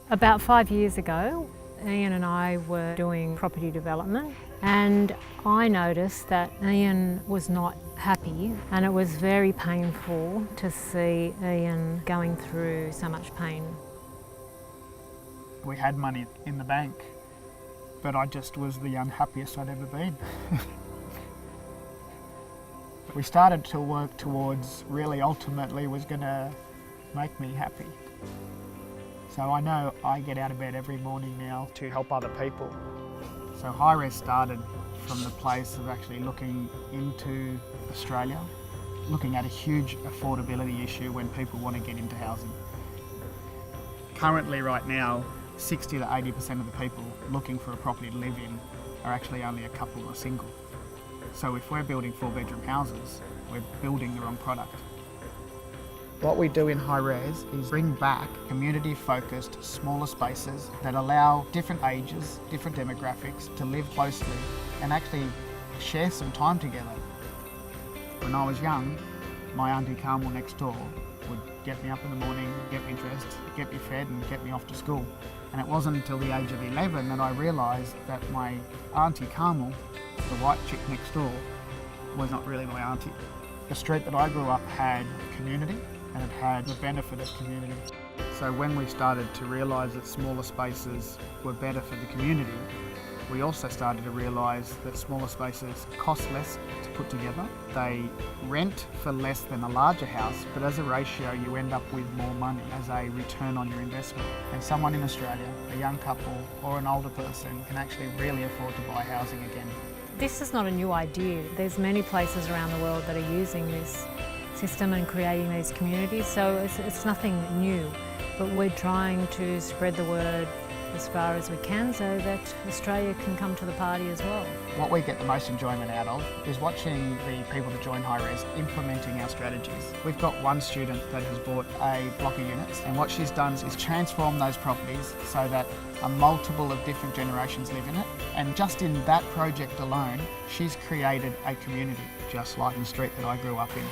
About 5 years ago, Ian and I were doing property development, and I noticed that Ian was not happy, and it was very painful to see Ian going through so much pain. We had money in the bank, but I just was the unhappiest I'd ever been. We started to work towards really ultimately was going to make me happy. So I know I get out of bed every morning now to help other people. So Hi-Res started from the place of actually looking into Australia, looking at a huge affordability issue when people want to get into housing. Currently right now, 60 to 80% of the people looking for a property to live in are actually only a couple or single. So if we're building 4-bedroom houses, we're building the wrong product. What we do in Hi-Res is bring back community-focused, smaller spaces that allow different ages, different demographics to live closely and actually share some time together. When I was young, my Auntie Carmel next door would get me up in the morning, get me dressed, get me fed and get me off to school. And it wasn't until the age of 11 that I realised that my Auntie Carmel, the white chick next door, was not really my auntie. The street that I grew up had community, and it had the benefit of community. So when we started to realise that smaller spaces were better for the community, we also started to realise that smaller spaces cost less to put together. They rent for less than a larger house, but as a ratio you end up with more money as a return on your investment. And someone in Australia, a young couple or an older person, can actually really afford to buy housing again. This is not a new idea. There's many places around the world that are using this system and creating these communities, so it's nothing new. But we're trying to spread the word as far as we can so that Australia can come to the party as well. What we get the most enjoyment out of is watching the people that join Hi-Res implementing our strategies. We've got one student that has bought a block of units, and what she's done is transform those properties so that a multiple of different generations live in it. And just in that project alone, she's created a community, just like the street that I grew up in.